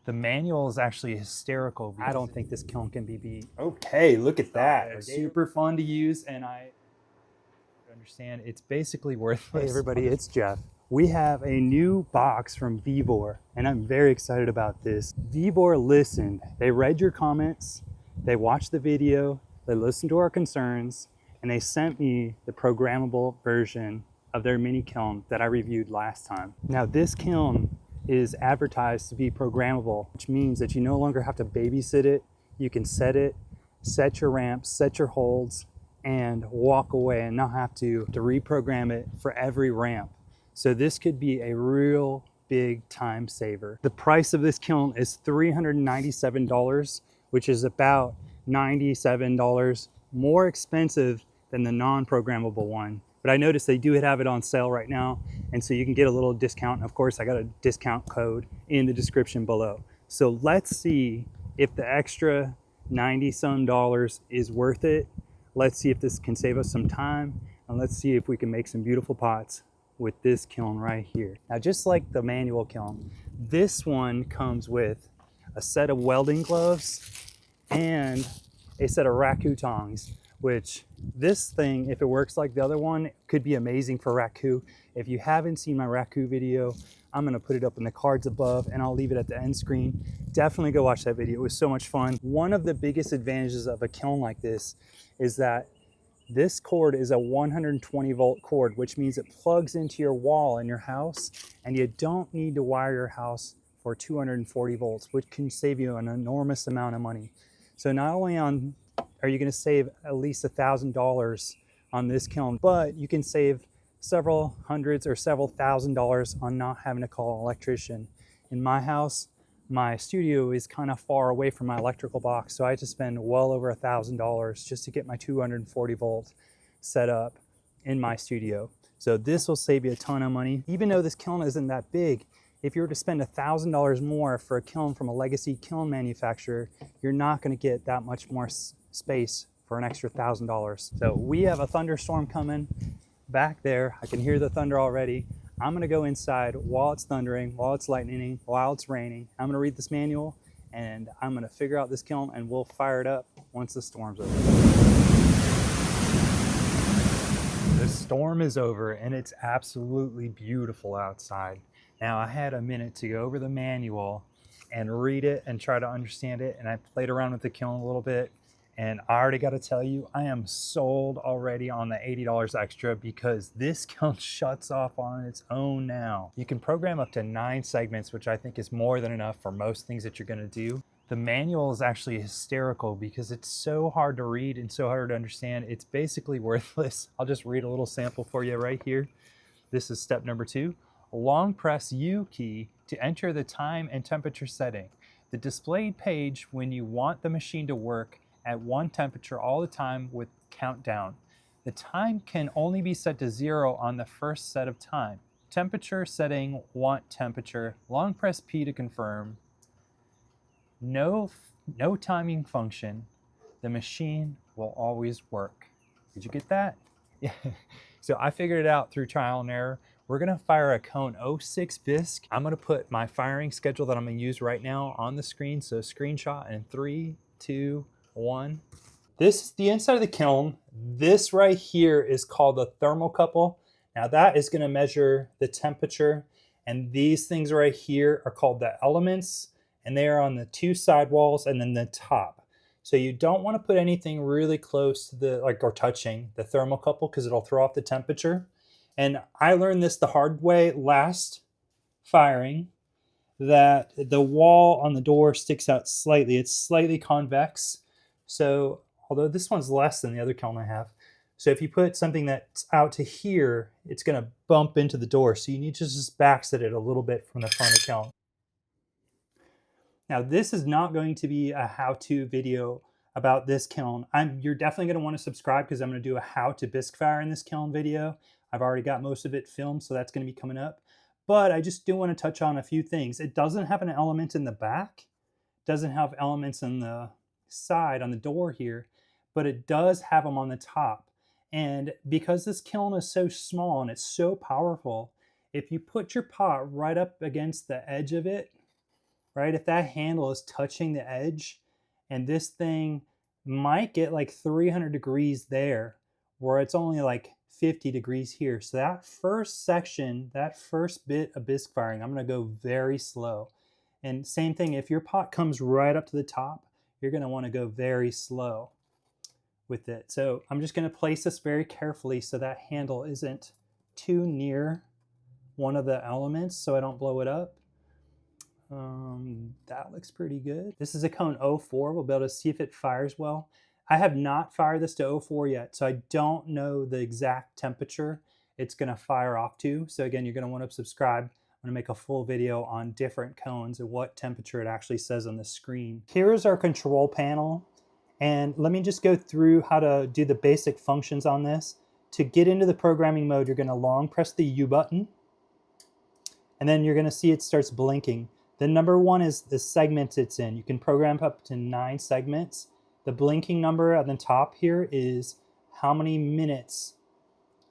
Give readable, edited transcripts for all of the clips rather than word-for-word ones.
The manual is actually hysterical. I don't think this kiln can be beat. Okay, look at that. It's super fun to use, and I understand it's basically worthless. Hey everybody, it's Jeff. We have a new box from VEVOR, and I'm very excited about this. VEVOR listened. They read your comments, they watched the video, they listened to our concerns, and they sent me the programmable version of their mini kiln that I reviewed last time. Now this kiln is advertised to be programmable, which means that you no longer have to babysit it. You can set it, set your ramps, set your holds, and walk away and not have to reprogram it for every ramp. So this could be a real big time saver. The price of this kiln is $397, which is about $97 more expensive than the non-programmable one. But I noticed they do have it on sale right now, and so you can get a little discount. Of course, I got a discount code in the description below. So let's see if the extra 90-some dollars is worth it. Let's see if this can save us some time, and let's see if we can make some beautiful pots with this kiln right here. Now, just like the manual kiln, this one comes with a set of welding gloves and a set of raku tongs, which this thing, if it works like the other one, could be amazing for raku. If you haven't seen my raku video, I'm gonna put it up in the cards above, and I'll leave it at the end screen. Definitely go watch that video. It was so much fun. One of the biggest advantages of a kiln like this is that this cord is a 120 volt cord, which means it plugs into your wall in your house, and you don't need to wire your house for 240 volts, which can save you an enormous amount of money. So not only are you going to save at least $1,000 on this kiln, but you can save several hundreds or several $1,000s on not having to call an electrician. In my house, my studio is kind of far away from my electrical box, so I had to spend well over $1,000 just to get my 240 volt set up in my studio. So this will save you a ton of money. Even though this kiln isn't that big, if you were to spend $1,000 more for a kiln from a legacy kiln manufacturer, you're not going to get that much more space for an extra $1,000. So we have a thunderstorm coming back there. I can hear the thunder already. I'm gonna go inside while it's thundering, while it's lightning, while it's raining. I'm gonna read this manual, and I'm gonna figure out this kiln, and we'll fire it up once the storm's over. The storm is over, and it's absolutely beautiful outside. Now, I had a minute to go over the manual and read it and try to understand it, and I played around with the kiln a little bit. And I already got to tell you, I am sold already on the $80 extra, because this kiln shuts off on its own now. You can program up to 9 segments, which I think is more than enough for most things that you're going to do. The manual is actually hysterical because it's so hard to read and so hard to understand. It's basically worthless. I'll just read a little sample for you right here. This is step number 2. Long press U key to enter the time and temperature setting. The displayed page when you want the machine to work at one temperature all the time with countdown. The time can only be set to 0 on the first set of time. Temperature setting, want temperature, long press P to confirm. No timing function. The machine will always work. Did you get that? Yeah. So I figured it out through trial and error. We're gonna fire a cone 06 bisque. I'm gonna put my firing schedule that I'm gonna use right now on the screen. So screenshot in 3, 2, 1. This is the inside of the kiln. This right here is called the thermocouple. Now that is going to measure the temperature, and these things right here are called the elements, and they are on the 2 side walls and then the top. So you don't want to put anything really close to the or touching the thermocouple, because it'll throw off the temperature. And I learned this the hard way last firing, that the wall on the door sticks out slightly. It's slightly convex. So, although this one's less than the other kiln I have. So if you put something that's out to here, it's gonna bump into the door. So you need to just backset it a little bit from the front of the kiln. Now, this is not going to be a how-to video about this kiln. You're definitely gonna wanna subscribe, because I'm gonna do a how to bisque fire in this kiln video. I've already got most of it filmed, so that's gonna be coming up. But I just do wanna touch on a few things. It doesn't have an element in the back. It doesn't have elements in the side on the door here, but it does have them on the top. And because this kiln is so small and it's so powerful, if you put your pot right up against the edge of it, right? If that handle is touching the edge, and this thing might get like 300 degrees there, where it's only like 50 degrees here. So that first section, that first bit of bisque firing, I'm gonna go very slow. And same thing, if your pot comes right up to the top, you're gonna wanna go very slow with it. So I'm just gonna place this very carefully so that handle isn't too near one of the elements so I don't blow it up. That looks pretty good. This is a cone 04. We'll be able to see if it fires well. I have not fired this to 04 yet, so I don't know the exact temperature it's gonna fire off to. So again, you're gonna wanna subscribe. I'm gonna make a full video on different cones and what temperature it actually says on the screen. Here's our control panel. And let me just go through how to do the basic functions on this. To get into the programming mode, you're gonna long press the U button, and then you're gonna see it starts blinking. The number 1 is the segment it's in. You can program up to 9 segments. The blinking number at the top here is how many minutes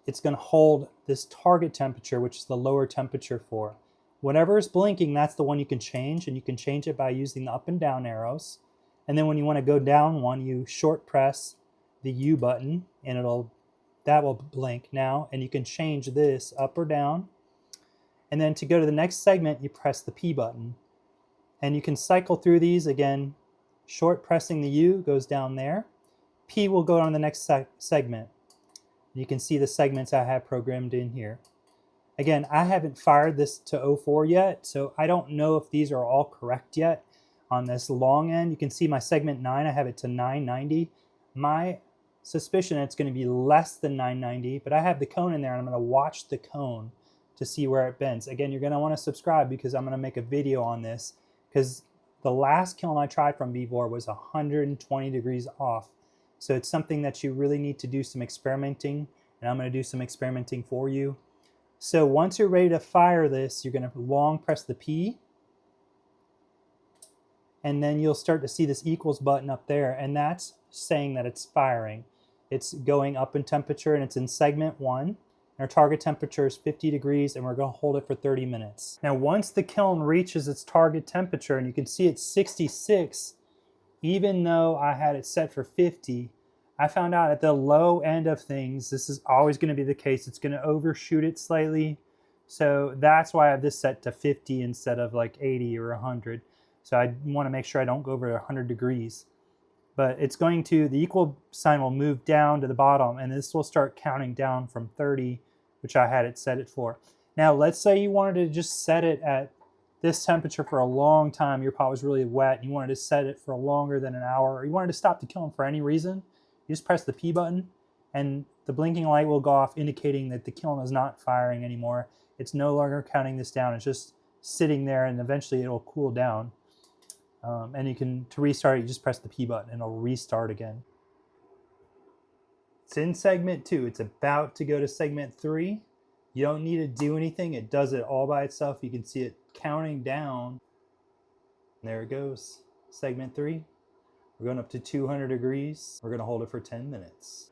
it's gonna hold this target temperature, which is the lower temperature for. Whatever is blinking, that's the one you can change, and you can change it by using the up and down arrows. And then when you wanna go down one, you short press the U button, and that will blink now, and you can change this up or down. And then to go to the next segment, you press the P button. And you can cycle through these again. Short pressing the U goes down there. P will go on the next segment. You can see the segments I have programmed in here. Again, I haven't fired this to 04 yet, so I don't know if these are all correct yet. On this long end, you can see my segment 9, I have it to 990. My suspicion it's going to be less than 990, but I have the cone in there, and I'm going to watch the cone to see where it bends. Again, you're going to want to subscribe because I'm going to make a video on this, because the last kiln I tried from VEVOR was 120 degrees off. So it's something that you really need to do some experimenting, and I'm going to do some experimenting for you. So once you're ready to fire this, you're going to long press the P, and then you'll start to see this equals button up there, and that's saying that it's firing. It's going up in temperature, and it's in segment 1. Our target temperature is 50 degrees, and we're going to hold it for 30 minutes. Now, once the kiln reaches its target temperature, and you can see it's 66, even though I had it set for 50, I found out at the low end of things, this is always going to be the case. It's going to overshoot it slightly. So that's why I have this set to 50 instead of like 80 or 100. So I want to make sure I don't go over 100 degrees. But it's going to, the equal sign will move down to the bottom, and this will start counting down from 30, which I had it set it for. Now, let's say you wanted to just set it at this temperature for a long time. Your pot was really wet, and you wanted to set it for longer than an hour, or you wanted to stop the kiln for any reason. You just press the P button, and the blinking light will go off, indicating that the kiln is not firing anymore. It's no longer counting this down. It's just sitting there, and eventually it will cool down. And you can, to restart it, you just press the P button, and it'll restart again. It's in segment 2. It's about to go to segment 3. You don't need to do anything. It does it all by itself. You can see it counting down. There it goes. Segment 3. We're going up to 200 degrees. We're going to hold it for 10 minutes.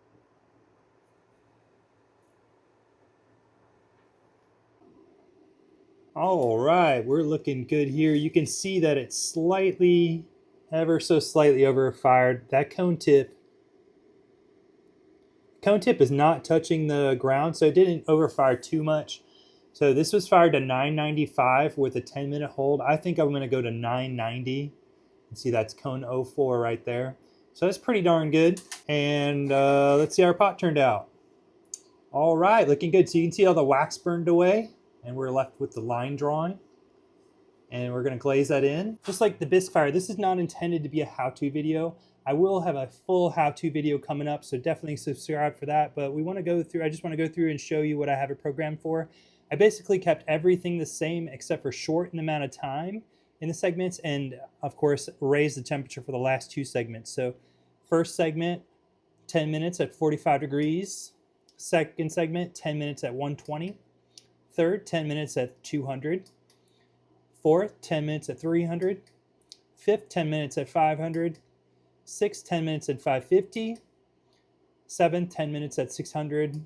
All right, we're looking good here. You can see that it's slightly, ever so slightly overfired. That cone tip is not touching the ground, so it didn't overfire too much. So this was fired to 995 with a 10-minute hold. I think I'm going to go to 990. You can see that's cone 04 right there. So that's pretty darn good. And let's see how our pot turned out. All right, looking good. So you can see all the wax burned away, and we're left with the line drawing. And we're going to glaze that in. Just like the bisque fire, this is not intended to be a how-to video. I will have a full how-to video coming up, so definitely subscribe for that. But we want to go through, I just want to go through and show you what I have it programmed for. I basically kept everything the same except for shorten the amount of time in the segments, and of course raise the temperature for the last 2 segments. So first segment, 10 minutes at 45 degrees. Second segment, 10 minutes at 120. Third, 10 minutes at 200. Fourth, 10 minutes at 300. Fifth, 10 minutes at 500. Sixth, 10 minutes at 550. Seventh, 10 minutes at 600.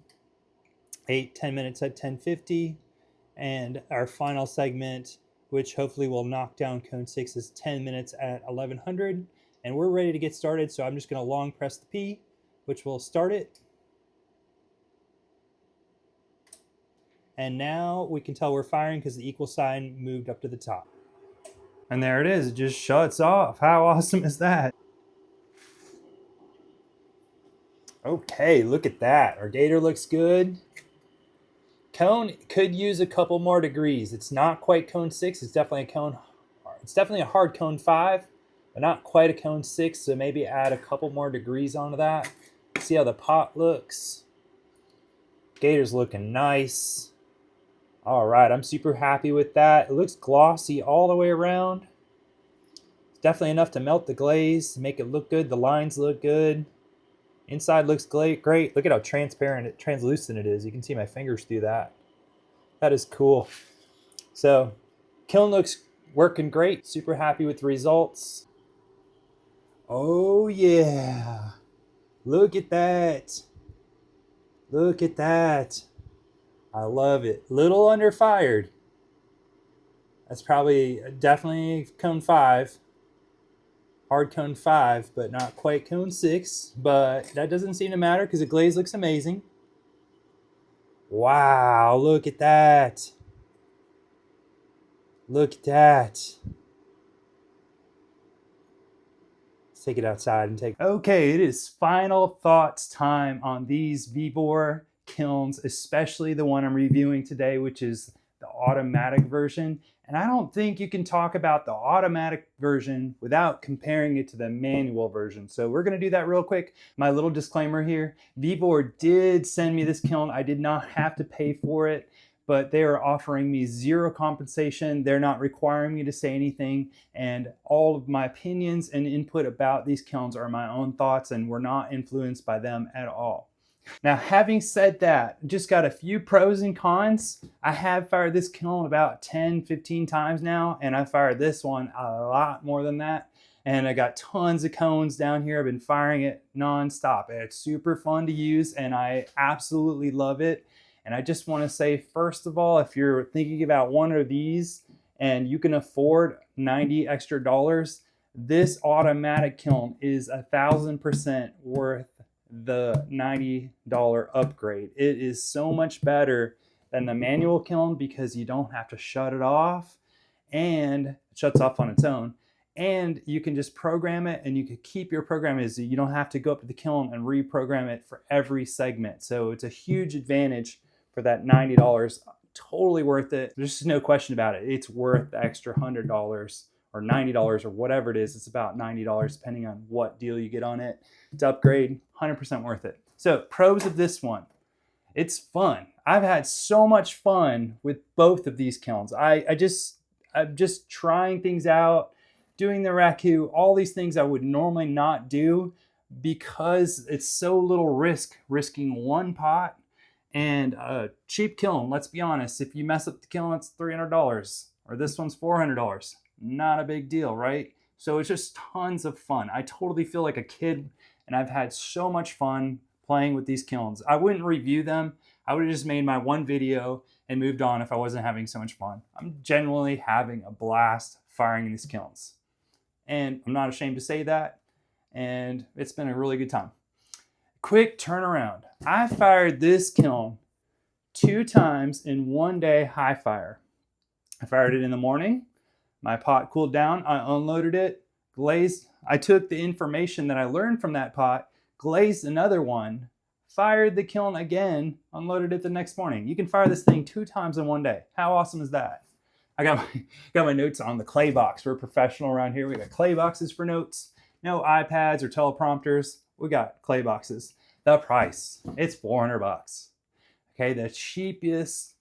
8, 10 minutes at 1050. And our final segment, which hopefully will knock down cone 6's 10 minutes at 1100. And we're ready to get started, so I'm just going to long press the P, which will start it. And now we can tell we're firing because the equal sign moved up to the top. And there it is, it just shuts off. How awesome is that? Okay, look at that. Our gator looks good. Cone could use a couple more degrees. It's not quite cone 6, it's definitely a hard cone 5, but not quite a cone 6, so maybe add a couple more degrees onto that. See how the pot looks. Gator's looking nice. All right, I'm super happy with that. It looks glossy all the way around. It's definitely enough to melt the glaze, to make it look good. The lines look good. Inside looks great. Look at how translucent it is. You can see my fingers through that. That is cool. So, kiln looks working great. Super happy with the results. Oh yeah. Look at that. Look at that. I love it. Little under fired. That's definitely cone 5. Hard cone 5, but not quite cone 6. But that doesn't seem to matter because the glaze looks amazing. Wow, look at that. Look at that. Let's take it outside and take... Okay, it is final thoughts time on these VEVOR kilns, especially the one I'm reviewing today, which is the automatic version. And I don't think you can talk about the automatic version without comparing it to the manual version. So we're going to do that real quick. My little disclaimer here, VEVOR did send me this kiln. I did not have to pay for it, but they are offering me zero compensation. They're not requiring me to say anything. And all of my opinions and input about these kilns are my own thoughts and were not influenced by them at all. Now, having said that, just got a few pros and cons. I have fired this kiln about 10, 15 times now, and I fired this one a lot more than that. And I got tons of cones down here. I've been firing it nonstop. It's super fun to use, and I absolutely love it. And I just want to say, first of all, if you're thinking about one of these and you can afford $90 extra, this automatic kiln is 1,000% worth the $90 upgrade. It is so much better than the manual kiln because you don't have to shut it off, and it shuts off on its own, and you can just program it, and you can keep your program as you don't have to go up to the kiln and reprogram it for every segment. So it's a huge advantage for that $90. Totally worth it. There's just no question about it. It's worth the extra $100 or $90 or whatever it is. It's about $90 depending on what deal you get on it. To upgrade, 100% worth it. So pros of this one, it's fun. I've had so much fun with both of these kilns. I'm just trying things out, doing the raku, all these things I would normally not do because it's so little risking one pot and a cheap kiln. Let's be honest, if you mess up the kiln, it's $300 or this one's $400. Not a big deal, right? So it's just tons of fun. I totally feel like a kid, and I've had so much fun playing with these kilns. I wouldn't review them. I would have just made my one video and moved on if I wasn't having so much fun. I'm genuinely having a blast firing in these kilns. And I'm not ashamed to say that. And it's been a really good time. Quick turnaround. I fired this kiln 2 times in one day high fire. I fired it in the morning. My pot cooled down. I unloaded it, glazed. I took the information that I learned from that pot, glazed another one, fired the kiln again, unloaded it the next morning. You can fire this thing 2 times in one day. How awesome is that? I got my notes on the clay box. We're professional around here. We got clay boxes for notes. No iPads or teleprompters. We got clay boxes. The price, it's $400. Okay, the cheapest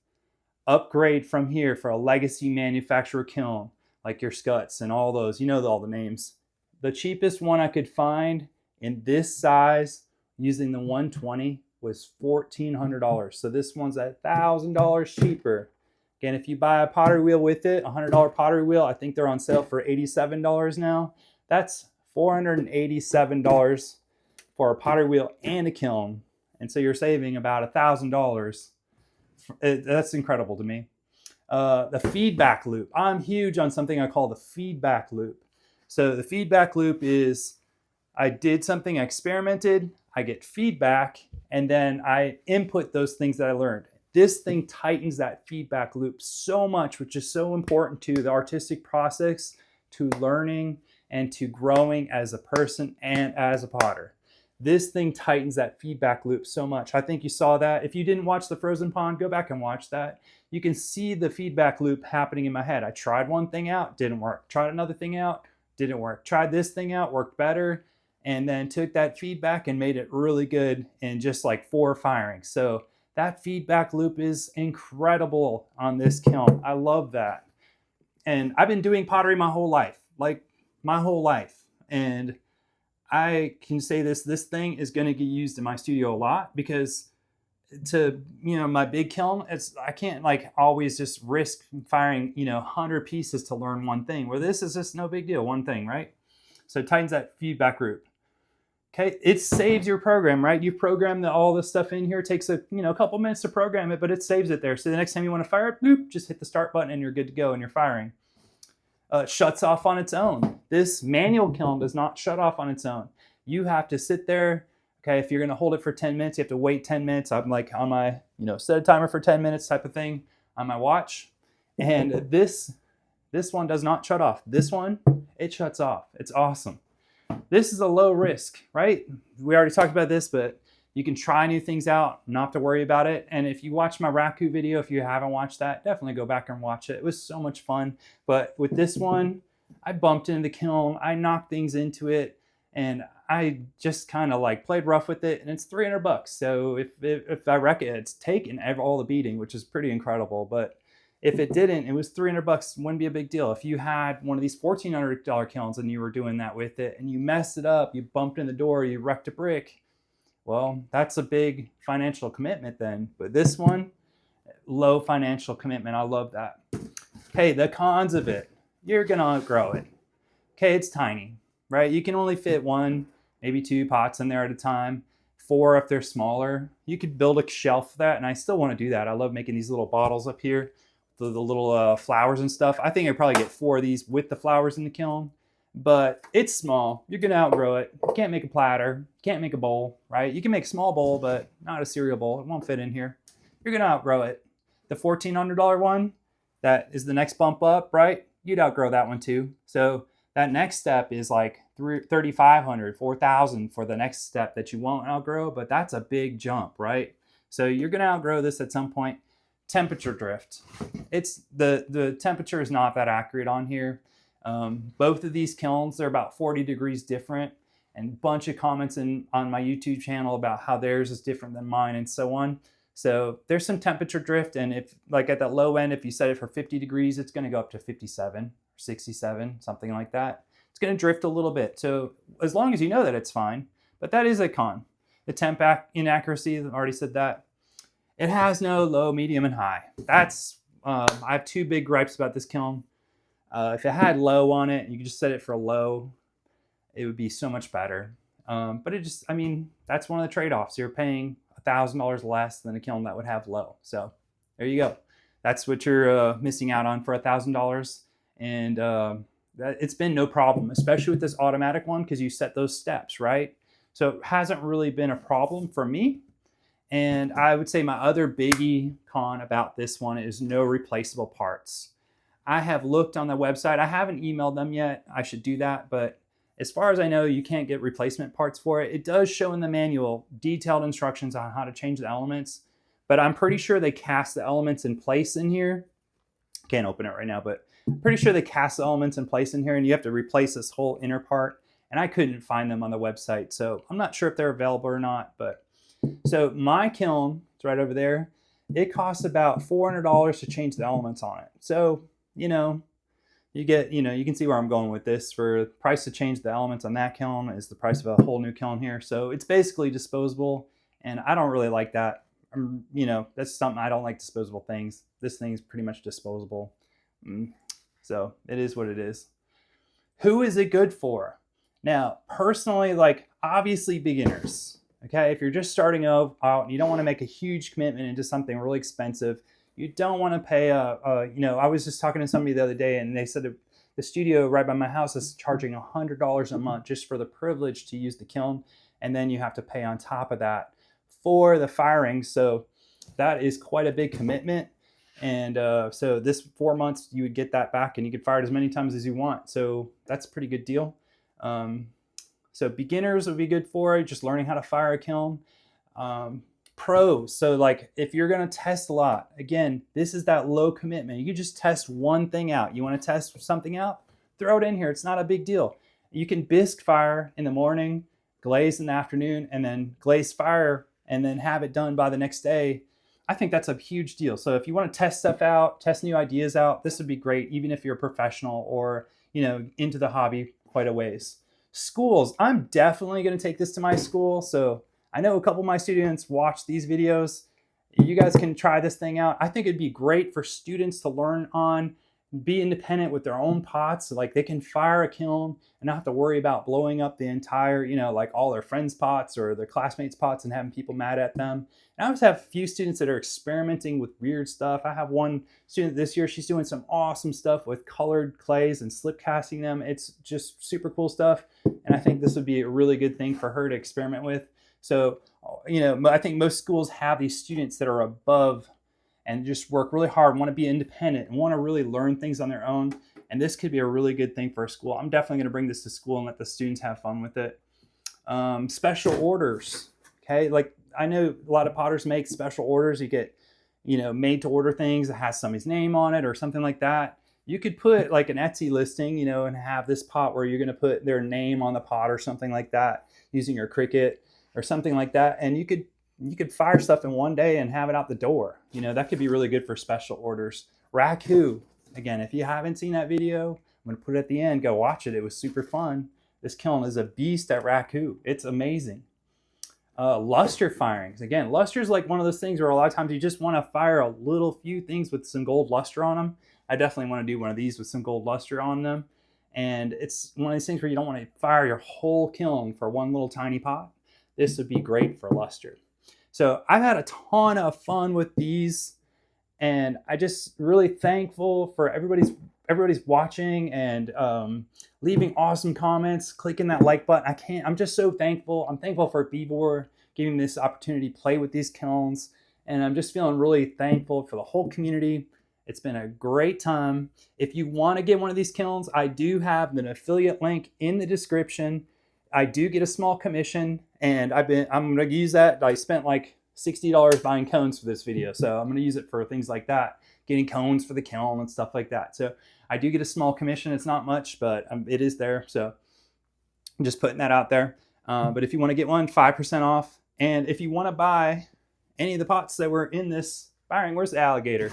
upgrade from here for a legacy manufacturer kiln, like your Scuts and all those, you know all the names. The cheapest one I could find in this size using the 120 was $1,400. So this one's $1,000 cheaper. Again, if you buy a pottery wheel with it, a $100 pottery wheel, I think they're on sale for $87 now. That's $487 for a pottery wheel and a kiln. And so you're saving about $1,000. That's incredible to me. The feedback loop. I'm huge on something I call the feedback loop. So the feedback loop is I did something, I experimented, I get feedback, and then I input those things that I learned. This thing tightens that feedback loop so much, which is so important to the artistic process, to learning, and to growing as a person and as a potter. This thing tightens that feedback loop so much. I think you saw that. If you didn't watch the Frozen Pond, go back and watch that. You can see the feedback loop happening in my head. I tried one thing out, didn't work. Tried another thing out, didn't work. Tried this thing out, worked better. And then took that feedback and made it really good in just like 4 firings. So that feedback loop is incredible on this kiln. I love that. And I've been doing pottery my whole life, like my whole life. And I can say this thing is going to get used in my studio a lot, because to, my big kiln, I can't like always just risk firing, 100 pieces to learn one thing, where this is just no big deal, one thing, right? So it tightens that feedback loop. Okay, it saves your program, right? You program all this stuff in here. It takes a couple minutes to program it, but it saves it there. So the next time you want to fire it, boop, just hit the start button and you're good to go and you're firing. It shuts off on its own. This manual kiln does not shut off on its own. You have to sit there. Okay, if you're going to hold it for 10 minutes, you have to wait 10 minutes. I'm like on my, set a timer for 10 minutes type of thing on my watch. And this one does not shut off. This one, it shuts off. It's awesome. This is a low risk, right? We already talked about this, but you can try new things out, not have to worry about it. And if you watch my Raku video, if you haven't watched that, definitely go back and watch it. It was so much fun. But with this one, I bumped into the kiln, I knocked things into it, and I just kind of like played rough with it, and it's $300. So if I reckon it's taken all the beating, which is pretty incredible. But if it didn't, it was $300. Wouldn't be a big deal. If you had one of these $1,400 kilns and you were doing that with it, and you messed it up, you bumped in the door, you wrecked a brick, well, that's a big financial commitment then. But this one, low financial commitment. I love that. Okay, the cons of it. You're gonna outgrow it. Okay, it's tiny, right? You can only fit 1, maybe 2 pots in there at a time. 4 if they're smaller. You could build a shelf for that, and I still want to do that. I love making these little bottles up here. The little flowers and stuff. I think I'd probably get 4 of these with the flowers in the kiln, but it's small. You're gonna outgrow it. You can't make a platter. You can't make a bowl, right? You can make a small bowl, but not a cereal bowl. It won't fit in here. You're gonna outgrow it. The $1,400 one, that is the next bump up, right? You'd outgrow that one too. So that next step is like $3,500, $4,000 for the next step that you won't outgrow, but that's a big jump, right? So you're gonna outgrow this at some point. Temperature drift. It's the temperature is not that accurate on here. Both of these kilns, they're about 40 degrees different, and a bunch of comments on my YouTube channel about how theirs is different than mine and so on. So there's some temperature drift, and if like at that low end, if you set it for 50 degrees, it's going to go up to 57 or 67, something like that. It's going to drift a little bit. So as long as you know that, it's fine. But that is a con. The temp inaccuracy, I already said that. It has no low, medium, and high. That's, I have 2 big gripes about this kiln. If it had low on it, you could just set it for low, it would be so much better. But it just, that's one of the trade-offs. You're paying $1,000 less than a kiln that would have low. So there you go. That's what you're missing out on for $1,000. And it's been no problem, especially with this automatic one, because you set those steps, right? So it hasn't really been a problem for me. And I would say my other biggie con about this one is no replaceable parts. I have looked on the website. I haven't emailed them yet. I should do that. But as far as I know, you can't get replacement parts for it. It does show in the manual detailed instructions on how to change the elements. But I'm pretty sure they cast the elements in place in here. Can't open it right now, but I'm pretty sure they cast the elements in place in here, and you have to replace this whole inner part. And I couldn't find them on the website. So I'm not sure if they're available or not. But so my kiln, it's right over there. It costs about $400 to change the elements on it. So, you get, you can see where I'm going with this. For the price to change the elements on that kiln is the price of a whole new kiln here. So it's basically disposable, and I don't really like that. That's something I don't like, disposable things. This thing is pretty much disposable. So it is what it is. Who is it good for? Now, personally, obviously beginners. Okay, if you're just starting out and you don't want to make a huge commitment into something really expensive, You don't want to pay you know, I was just talking to somebody the other day and they said the studio right by my house is charging $100 a month just for the privilege to use the kiln. And then you have to pay on top of that for the firing. So that is quite a big commitment. And so this 4 months, you would get that back and you could fire it as many times as you want. So that's a pretty good deal. So beginners would be good for it, just learning how to fire a kiln. Pros, so like if you're going to test a lot, again, this is that low commitment. You can just test one thing out. You want to test something out, throw it in here. It's not a big deal. You can bisque fire in the morning, glaze in the afternoon, and then glaze fire and then have it done by the next day. I think that's a huge deal. So if you want to test stuff out, test new ideas out, this would be great, even if you're a professional or, you know, into the hobby quite a ways. Schools, I'm definitely going to take this to my school. So I know a couple of my students watch these videos. You guys can try this thing out. I think it'd be great for students to learn on, be independent with their own pots. Like they can fire a kiln and not have to worry about blowing up the entire, you know, like all their friends' pots or their classmates' pots and having people mad at them. And I always have a few students that are experimenting with weird stuff. I have one student this year, she's doing some awesome stuff with colored clays and slip casting them. It's just super cool stuff. And I think this would be a really good thing for her to experiment with. So, you know, I think most schools have these students that are above and just work really hard, want to be independent and want to really learn things on their own. And this could be a really good thing for a school. I'm definitely going to bring this to school and let the students have fun with it. Special orders, okay? Like I know a lot of potters make special orders. You get, you know, made to order things that has somebody's name on it or something like that. You could put like an Etsy listing, you know, and have this pot where you're going to put their name on the pot or something like that using your Cricut or something like that. And you could fire stuff in one day and have it out the door. You know, that could be really good for special orders. Raku, again, if you haven't seen that video, I'm gonna put it at the end, go watch it. It was super fun. This kiln is a beast at Raku. It's amazing. Luster firings. Again, luster is like one of those things where a lot of times you just wanna fire a little few things with some gold luster on them. I definitely wanna do one of these with some gold luster on them. And it's one of these things where you don't wanna fire your whole kiln for one little tiny pot. This would be great for luster. So I've had a ton of fun with these, and I just really thankful for everybody's watching and leaving awesome comments, clicking that like button. I'm just so thankful. I'm thankful for VEVOR giving me this opportunity to play with these kilns, and I'm just feeling really thankful for the whole community. It's been a great time. If you want to get one of these kilns, I do have an affiliate link in the description. I do get a small commission, and I'm going to use that. I spent like $60 buying cones for this video, so I'm going to use it for things like that, getting cones for the kiln and stuff like that. So I do get a small commission. It's not much, but it is there. So I'm just putting that out there. But if you want to get one, 5% off. And if you want to buy any of the pots that were in this firing, where's the alligator?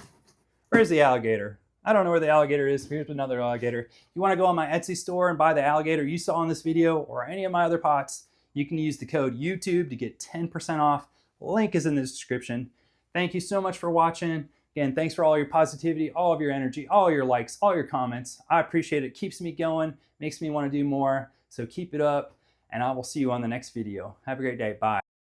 Where's the alligator? I don't know where the alligator is. Here's another alligator. If you want to go on my Etsy store and buy the alligator you saw in this video or any of my other pots, you can use the code YouTube to get 10% off. Link is in the description. Thank you so much for watching. Again, thanks for all your positivity, all of your energy, all your likes, all your comments. I appreciate it. Keeps me going, makes me want to do more. So keep it up, and I will see you on the next video. Have a great day. Bye.